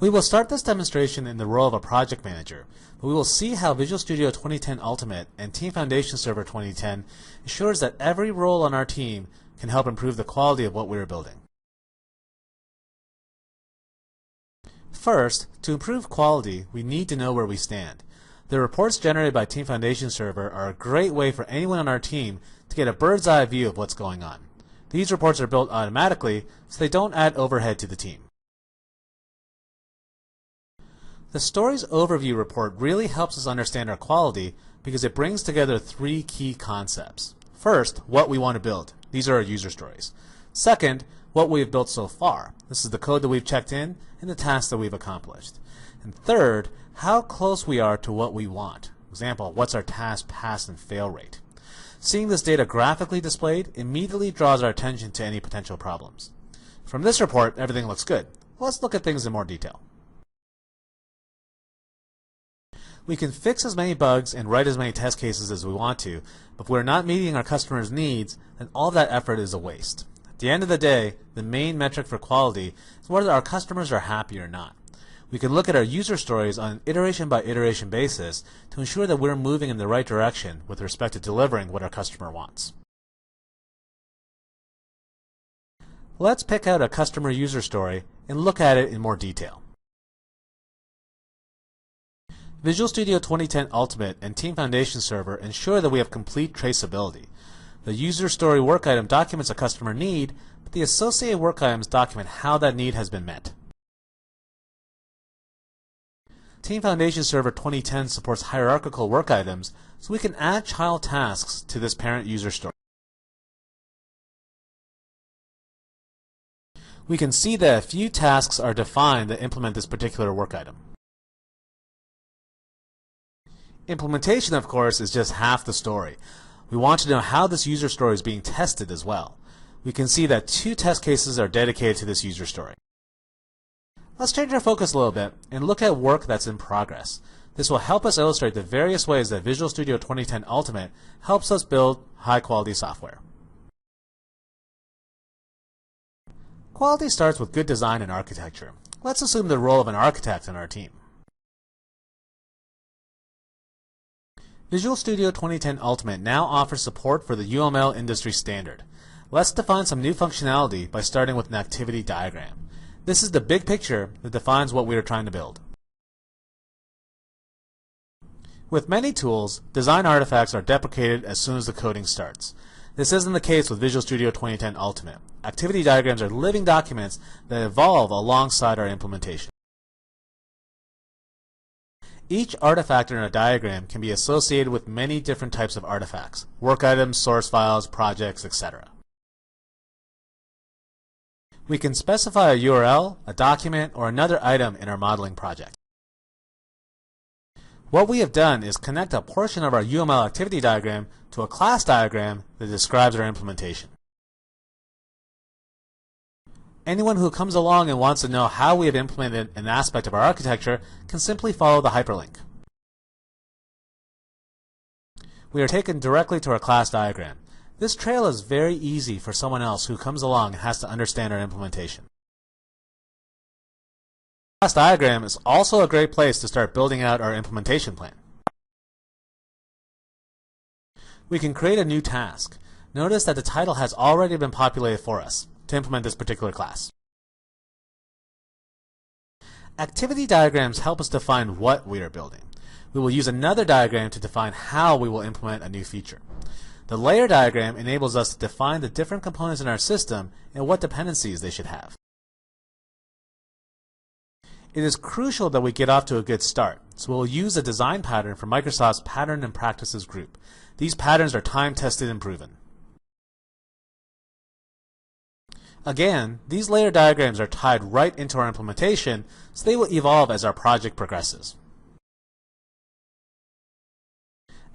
We will start this demonstration in the role of a project manager, but we will see how Visual Studio 2010 Ultimate and Team Foundation Server 2010 ensures that every role on our team can help improve the quality of what we are building. First, to improve quality, we need to know where we stand. The reports generated by Team Foundation Server are a great way for anyone on our team to get a bird's eye view of what's going on. These reports are built automatically, so they don't add overhead to the team. The Stories Overview report really helps us understand our quality because it brings together three key concepts. First, what we want to build. These are our user stories. Second, what we have built so far. This is the code that we've checked in and the tasks that we've accomplished. And third, how close we are to what we want. For example, what's our task pass and fail rate. Seeing this data graphically displayed immediately draws our attention to any potential problems. From this report, everything looks good. Let's look at things in more detail. We can fix as many bugs and write as many test cases as we want to, but if we're not meeting our customers' needs, then all of that effort is a waste. At the end of the day, the main metric for quality is whether our customers are happy or not. We can look at our user stories on an iteration-by-iteration basis to ensure that we're moving in the right direction with respect to delivering what our customer wants. Let's pick out a customer user story and look at it in more detail. Visual Studio 2010 Ultimate and Team Foundation Server ensure that we have complete traceability. The user story work item documents a customer need, but the associated work items document how that need has been met. Team Foundation Server 2010 supports hierarchical work items, so we can add child tasks to this parent user story. We can see that a few tasks are defined that implement this particular work item. Implementation, of course, is just half the story. We want to know how this user story is being tested as well. We can see that 2 test cases are dedicated to this user story. Let's change our focus a little bit and look at work that's in progress. This will help us illustrate the various ways that Visual Studio 2010 Ultimate helps us build high-quality software. Quality starts with good design and architecture. Let's assume the role of an architect in our team. Visual Studio 2010 Ultimate now offers support for the UML industry standard. Let's define some new functionality by starting with an activity diagram. This is the big picture that defines what we are trying to build. With many tools, design artifacts are deprecated as soon as the coding starts. This isn't the case with Visual Studio 2010 Ultimate. Activity diagrams are living documents that evolve alongside our implementation. Each artifact in a diagram can be associated with many different types of artifacts: work items, source files, projects, etc. We can specify a URL, a document, or another item in our modeling project. What we have done is connect a portion of our UML activity diagram to a class diagram that describes our implementation. Anyone who comes along and wants to know how we have implemented an aspect of our architecture can simply follow the hyperlink. We are taken directly to our class diagram. This trail is very easy for someone else who comes along and has to understand our implementation. The class diagram is also a great place to start building out our implementation plan. We can create a new task. Notice that the title has already been populated for us to implement this particular class. Activity diagrams help us define what we are building. We will use another diagram to define how we will implement a new feature. The layer diagram enables us to define the different components in our system and what dependencies they should have. It is crucial that we get off to a good start, so we'll use a design pattern from Microsoft's Pattern and Practices group. These patterns are time-tested and proven. Again, these layer diagrams are tied right into our implementation, so they will evolve as our project progresses.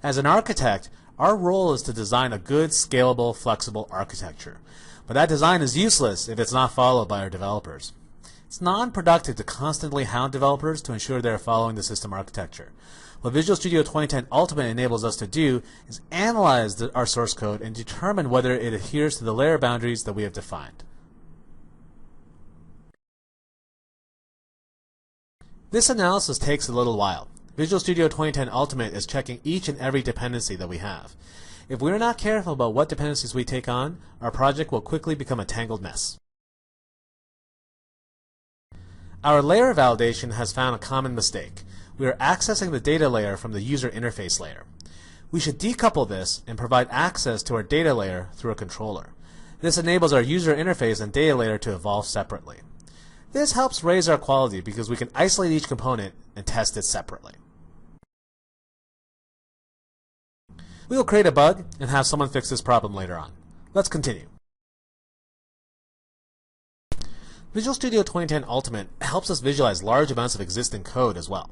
As an architect, our role is to design a good, scalable, flexible architecture. But that design is useless if it's not followed by our developers. It's non-productive to constantly hound developers to ensure they are following the system architecture. What Visual Studio 2010 Ultimate enables us to do is analyze our source code and determine whether it adheres to the layer boundaries that we have defined. This analysis takes a little while. Visual Studio 2010 Ultimate is checking each and every dependency that we have. If we're not careful about what dependencies we take on, our project will quickly become a tangled mess. Our layer validation has found a common mistake. We are accessing the data layer from the user interface layer. We should decouple this and provide access to our data layer through a controller. This enables our user interface and data layer to evolve separately. This helps raise our quality because we can isolate each component and test it separately. We will create a bug and have someone fix this problem later on. Let's continue. Visual Studio 2010 Ultimate helps us visualize large amounts of existing code as well.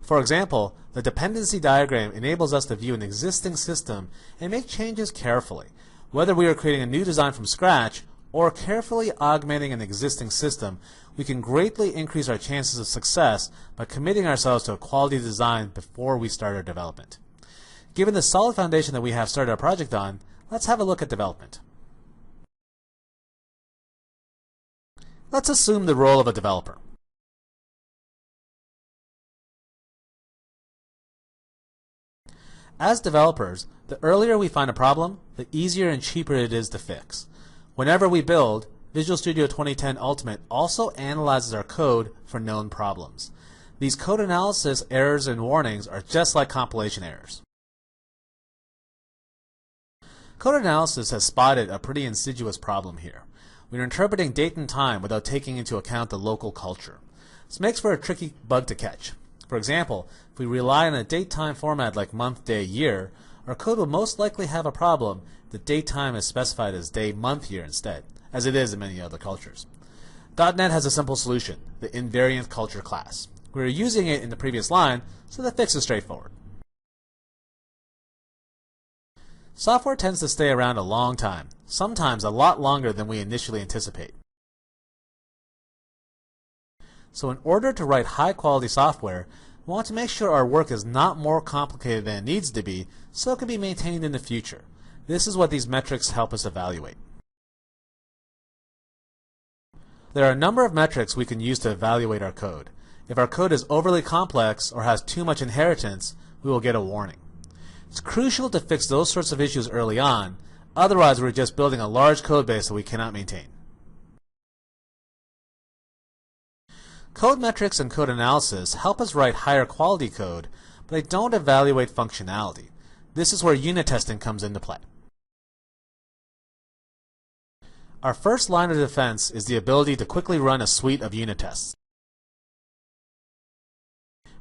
For example, the dependency diagram enables us to view an existing system and make changes carefully. Whether we are creating a new design from scratch or carefully augmenting an existing system, we can greatly increase our chances of success by committing ourselves to a quality design before we start our development. Given the solid foundation that we have started our project on, let's have a look at development. Let's assume the role of a developer. As developers, the earlier we find a problem, the easier and cheaper it is to fix. Whenever we build, Visual Studio 2010 Ultimate also analyzes our code for known problems. These code analysis errors and warnings are just like compilation errors. Code analysis has spotted a pretty insidious problem here. We are interpreting date and time without taking into account the local culture. This makes for a tricky bug to catch. For example, if we rely on a date-time format like month, day, year, our code will most likely have a problem if the date time is specified as day, month, year instead, as it is in many other cultures. .NET has a simple solution, the invariant culture class. We were using it in the previous line, so the fix is straightforward. Software tends to stay around a long time, sometimes a lot longer than we initially anticipate. So in order to write high-quality software, we want to make sure our work is not more complicated than it needs to be so it can be maintained in the future. This is what these metrics help us evaluate. There are a number of metrics we can use to evaluate our code. If our code is overly complex or has too much inheritance, we will get a warning. It's crucial to fix those sorts of issues early on, otherwise we're just building a large code base that we cannot maintain. Code metrics and code analysis help us write higher quality code, but they don't evaluate functionality. This is where unit testing comes into play. Our first line of defense is the ability to quickly run a suite of unit tests.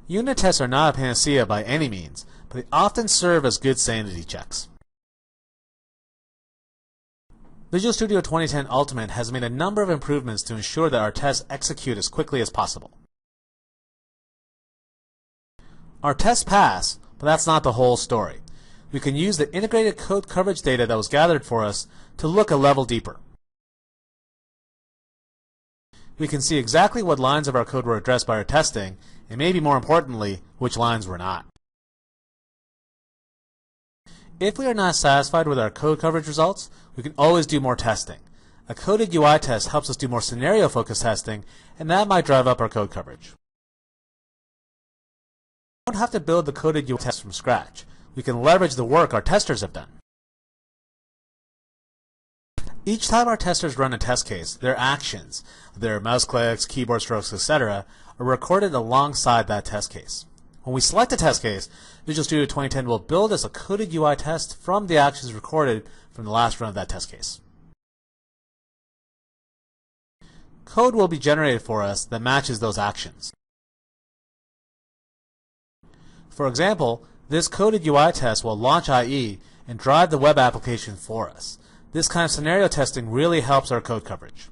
Unit tests are not a panacea by any means, but they often serve as good sanity checks. Visual Studio 2010 Ultimate has made a number of improvements to ensure that our tests execute as quickly as possible. Our tests pass, but that's not the whole story. We can use the integrated code coverage data that was gathered for us to look a level deeper. We can see exactly what lines of our code were addressed by our testing, and maybe more importantly, which lines were not. If we are not satisfied with our code coverage results, we can always do more testing. A coded UI test helps us do more scenario-focused testing, and that might drive up our code coverage. We don't have to build the coded UI test from scratch. We can leverage the work our testers have done. Each time our testers run a test case, their actions, their mouse clicks, keyboard strokes, etc., are recorded alongside that test case. When we select a test case, Visual Studio 2010 will build us a coded UI test from the actions recorded from the last run of that test case. Code will be generated for us that matches those actions. For example, this coded UI test will launch IE and drive the web application for us. This kind of scenario testing really helps our code coverage.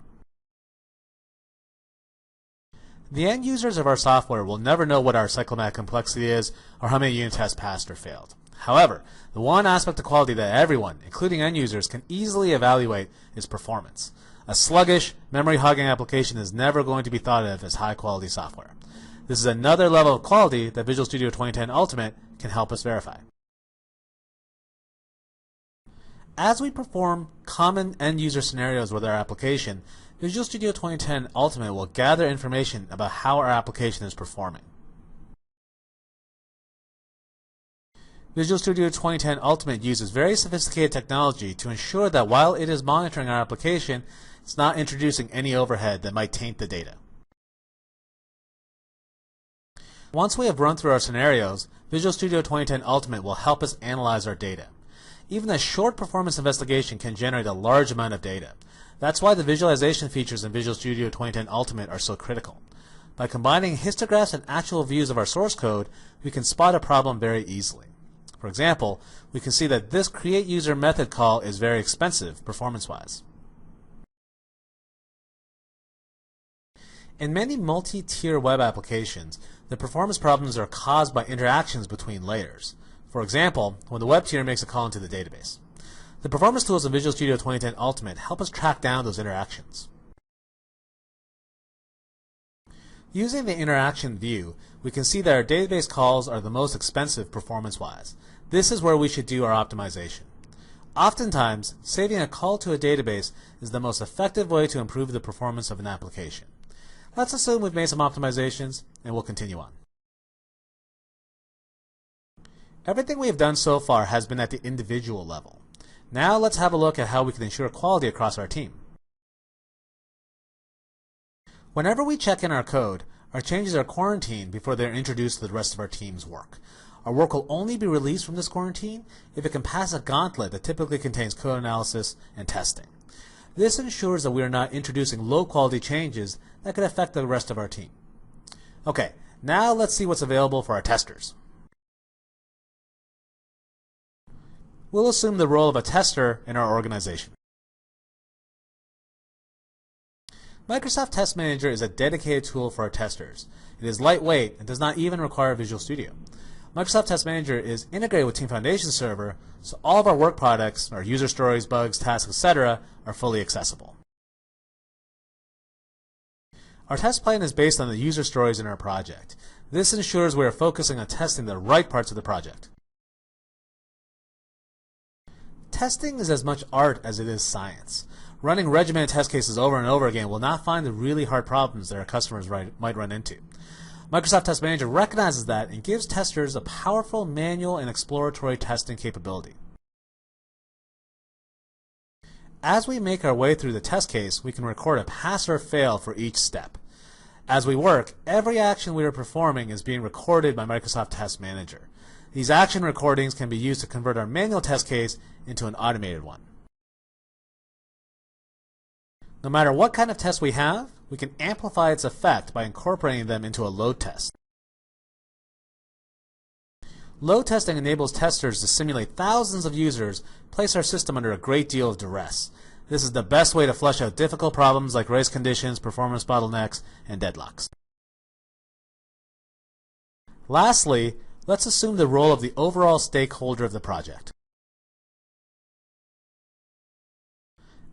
The end users of our software will never know what our cyclomatic complexity is or how many unit tests passed or failed. However, the one aspect of quality that everyone, including end users, can easily evaluate is performance. A sluggish, memory-hogging application is never going to be thought of as high-quality software. This is another level of quality that Visual Studio 2010 Ultimate can help us verify. As we perform common end-user scenarios with our application, Visual Studio 2010 Ultimate will gather information about how our application is performing. Visual Studio 2010 Ultimate uses very sophisticated technology to ensure that while it is monitoring our application, it's not introducing any overhead that might taint the data. Once we have run through our scenarios, Visual Studio 2010 Ultimate will help us analyze our data. Even a short performance investigation can generate a large amount of data. That's why the visualization features in Visual Studio 2010 Ultimate are so critical. By combining histographs and actual views of our source code, we can spot a problem very easily. For example, we can see that this createUser method call is very expensive performance-wise. In many multi-tier web applications, the performance problems are caused by interactions between layers. For example, when the web tier makes a call into the database. The performance tools in Visual Studio 2010 Ultimate help us track down those interactions. Using the interaction view, we can see that our database calls are the most expensive performance-wise. This is where we should do our optimization. Oftentimes, saving a call to a database is the most effective way to improve the performance of an application. Let's assume we've made some optimizations, and we'll continue on. Everything we have done so far has been at the individual level. Now let's have a look at how we can ensure quality across our team. Whenever we check in our code, our changes are quarantined before they're introduced to the rest of our team's work. Our work will only be released from this quarantine if it can pass a gauntlet that typically contains code analysis and testing. This ensures that we are not introducing low-quality changes that could affect the rest of our team. Okay, now let's see what's available for our testers. We'll assume the role of a tester in our organization. Microsoft Test Manager is a dedicated tool for our testers. It is lightweight and does not even require Visual Studio. Microsoft Test Manager is integrated with Team Foundation Server, so all of our work products, our user stories, bugs, tasks, etc., are fully accessible. Our test plan is based on the user stories in our project. This ensures we are focusing on testing the right parts of the project. Testing is as much art as it is science. Running regimented test cases over and over again will not find the really hard problems that our customers might run into. Microsoft Test Manager recognizes that and gives testers a powerful manual and exploratory testing capability. As we make our way through the test case, we can record a pass or fail for each step. As we work, every action we are performing is being recorded by Microsoft Test Manager. These action recordings can be used to convert our manual test case into an automated one. No matter what kind of test we have, we can amplify its effect by incorporating them into a load test. Load testing enables testers to simulate thousands of users, place our system under a great deal of duress. This is the best way to flesh out difficult problems like race conditions, performance bottlenecks, and deadlocks. Lastly, let's assume the role of the overall stakeholder of the project.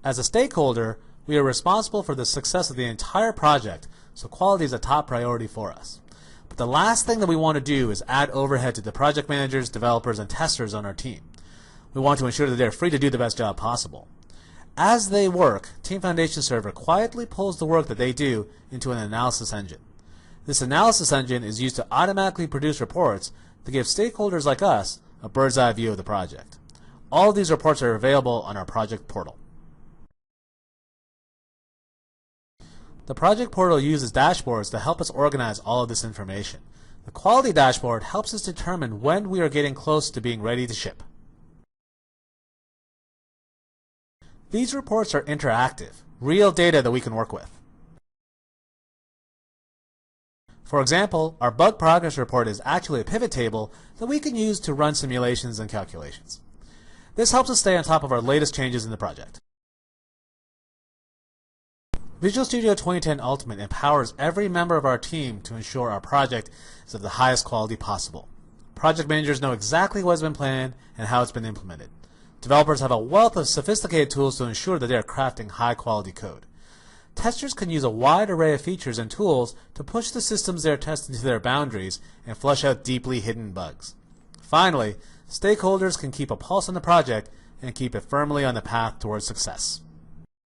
As a stakeholder, we are responsible for the success of the entire project, so quality is a top priority for us. But the last thing that we want to do is add overhead to the project managers, developers, and testers on our team. We want to ensure that they are free to do the best job possible. As they work, Team Foundation Server quietly pulls the work that they do into an analysis engine. This analysis engine is used to automatically produce reports to give stakeholders like us a bird's eye view of the project. All of these reports are available on our project portal. The project portal uses dashboards to help us organize all of this information. The quality dashboard helps us determine when we are getting close to being ready to ship. These reports are interactive, real data that we can work with. For example, our bug progress report is actually a pivot table that we can use to run simulations and calculations. This helps us stay on top of our latest changes in the project. Visual Studio 2010 Ultimate empowers every member of our team to ensure our project is of the highest quality possible. Project managers know exactly what has been planned and how it's been implemented. Developers have a wealth of sophisticated tools to ensure that they are crafting high-quality code. Testers can use a wide array of features and tools to push the systems they are testing to their boundaries and flush out deeply hidden bugs. Finally, stakeholders can keep a pulse on the project and keep it firmly on the path towards success.